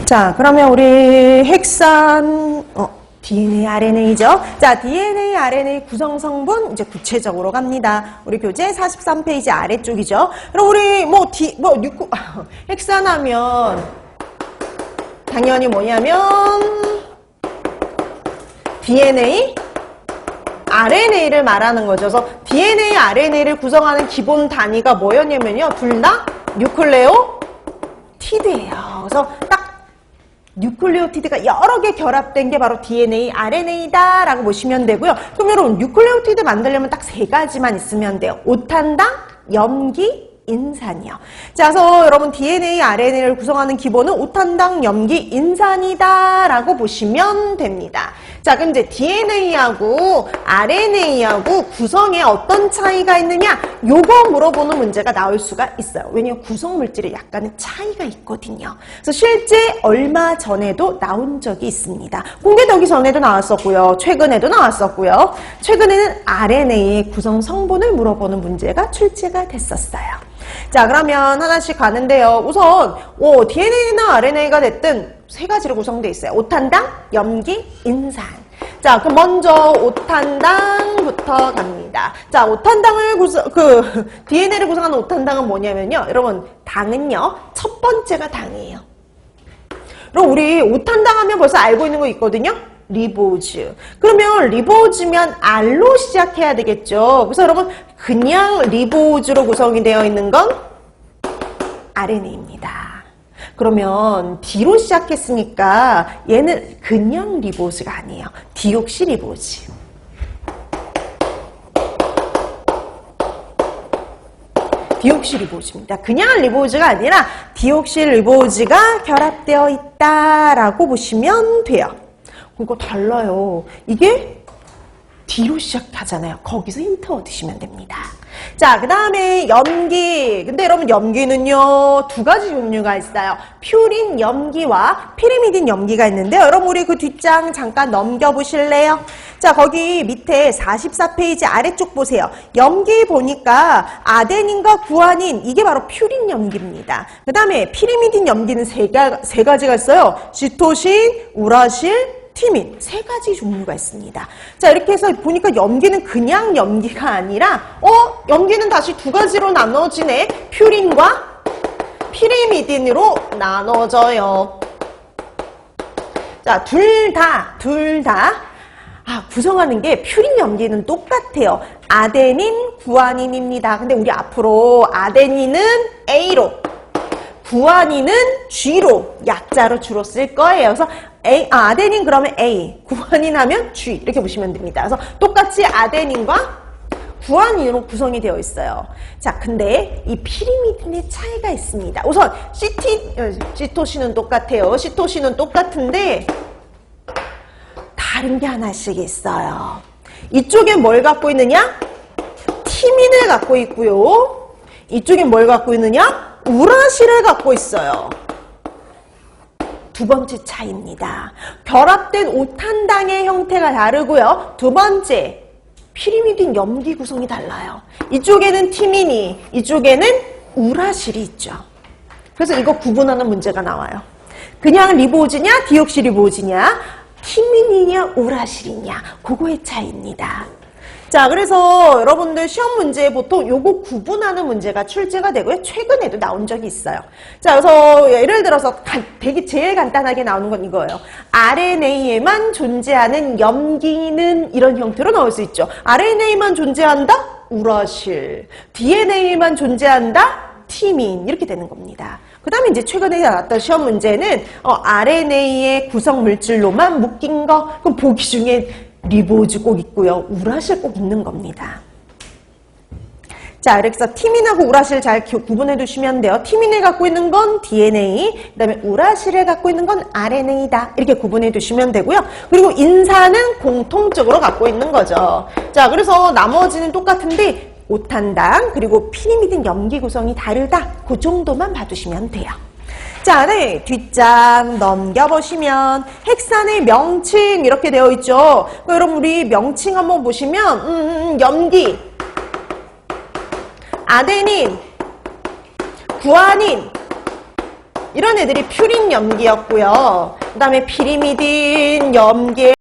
자, 그러면 우리 핵산, DNA, RNA죠. 자, DNA, RNA 구성 성분 이제 구체적으로 갑니다. 우리 교재 43페이지 아래쪽이죠. 그럼 우리 핵산하면 당연히 뭐냐면 DNA, RNA를 말하는 거죠. 그래서 DNA, RNA를 구성하는 기본 단위가 뭐였냐면요. 둘 다 뉴클레오티드예요. 그래서 딱 뉴클레오티드가 여러 개 결합된 게 바로 DNA, RNA다 라고 보시면 되고요. 그럼 여러분 뉴클레오티드 만들려면 딱 세 가지만 있으면 돼요. 오탄당, 염기, 인산이요. 자, 그래서 여러분 DNA, RNA를 구성하는 기본은 오탄당, 염기, 인산이다 라고 보시면 됩니다. 자, 그럼 이제 DNA하고 RNA하고 구성에 어떤 차이가 있느냐? 요거 물어보는 문제가 나올 수가 있어요. 왜냐면 구성 물질에 약간의 차이가 있거든요. 그래서 실제 얼마 전에도 나온 적이 있습니다. 공개되기 전에도 나왔었고요. 최근에도 나왔었고요. 최근에는 RNA의 구성 성분을 물어보는 문제가 출제가 됐었어요. 자, 그러면 하나씩 가는데요. 우선 DNA나 RNA가 됐든 세 가지로 구성되어 있어요. 오탄당, 염기, 인산. 자, 그럼 먼저 오탄당부터 갑니다. 자, 오탄당을 DNA를 구성하는 오탄당은 뭐냐면요. 여러분, 당은요. 첫 번째가 당이에요. 그럼 우리 오탄당 하면 벌써 알고 있는 거 있거든요. 리보즈. 그러면 리보즈면 R로 시작해야 되겠죠. 그래서 여러분 그냥 리보즈로 구성이 되어 있는 건 RNA입니다. 그러면 D로 시작했으니까 얘는 그냥 리보즈가 아니에요. 디옥시리보즈. 디옥시리보즈입니다. 그냥 리보즈가 아니라 디옥시리보즈가 결합되어 있다라고 보시면 돼요. 그거 달라요. 이게 D로 시작하잖아요. 거기서 힌트 얻으시면 됩니다. 자, 그 다음에 염기. 근데 여러분 염기는요 두 가지 종류가 있어요. 퓨린 염기와 피리미딘 염기가 있는데요. 여러분 우리 그 뒷장 잠깐 넘겨보실래요? 자, 거기 밑에 44페이지 아래쪽 보세요. 염기 보니까 아데닌과 구아닌, 이게 바로 퓨린 염기입니다. 그 다음에 피리미딘 염기는 세 가지가 있어요. 시토신, 우라실, 티민. 세 가지 종류가 있습니다. 자, 이렇게 해서 보니까 염기는 그냥 염기가 아니라 염기는 다시 두 가지로 나눠지네. 퓨린과 피리미딘으로 나눠져요. 자, 둘 다 구성하는 게 퓨린 염기는 똑같아요. 아데닌, 구아닌입니다. 근데 우리 앞으로 아데닌은 A로, 구아닌은 G로 약자로 주로 쓸 거예요. 그래서 아데닌 그러면 A, 구아닌 하면 G 이렇게 보시면 됩니다. 그래서 똑같이 아데닌과 구아닌으로 구성이 되어 있어요. 자, 근데 이 피리미딘의 차이가 있습니다. 우선 시토신은 똑같아요. 시토신은 똑같은데 다른 게 하나씩 있어요. 이쪽에 뭘 갖고 있느냐? 티민을 갖고 있고요. 이쪽에 뭘 갖고 있느냐? 우라실을 갖고 있어요. 두 번째 차이입니다. 결합된 오탄당의 형태가 다르고요. 두 번째, 피리미딘 염기 구성이 달라요. 이쪽에는 티민이, 이쪽에는 우라실이 있죠. 그래서 이거 구분하는 문제가 나와요. 그냥 리보즈냐, 디옥시리보즈냐, 티민이냐, 우라실이냐, 그거의 차이입니다. 자, 그래서 여러분들 시험 문제에 보통 요거 구분하는 문제가 출제가 되고요. 최근에도 나온 적이 있어요. 자, 그래서 예를 들어서 되게 제일 간단하게 나오는 건 이거예요. RNA에만 존재하는 염기는 이런 형태로 나올 수 있죠. RNA만 존재한다? 우라실. DNA만 존재한다? 티민. 이렇게 되는 겁니다. 그 다음에 이제 최근에 나왔던 시험 문제는 RNA의 구성 물질로만 묶인 거. 그럼 보기 중에 리보즈 꼭 있고요. 우라실 꼭 있는 겁니다. 자, 그래서 티민하고 우라실 잘 구분해 두시면 돼요. 티민을 갖고 있는 건 DNA, 그 다음에 우라실을 갖고 있는 건 RNA다. 이렇게 구분해 두시면 되고요. 그리고 인산은 공통적으로 갖고 있는 거죠. 자, 그래서 나머지는 똑같은데 오탄당 그리고 피리미딘 염기 구성이 다르다. 그 정도만 봐두시면 돼요. 자, 네, 뒷장 넘겨보시면 핵산의 명칭 이렇게 되어 있죠. 여러분 우리 명칭 한번 보시면 염기, 아데닌, 구아닌, 이런 애들이 퓨린 염기였고요. 그 다음에 피리미딘 염계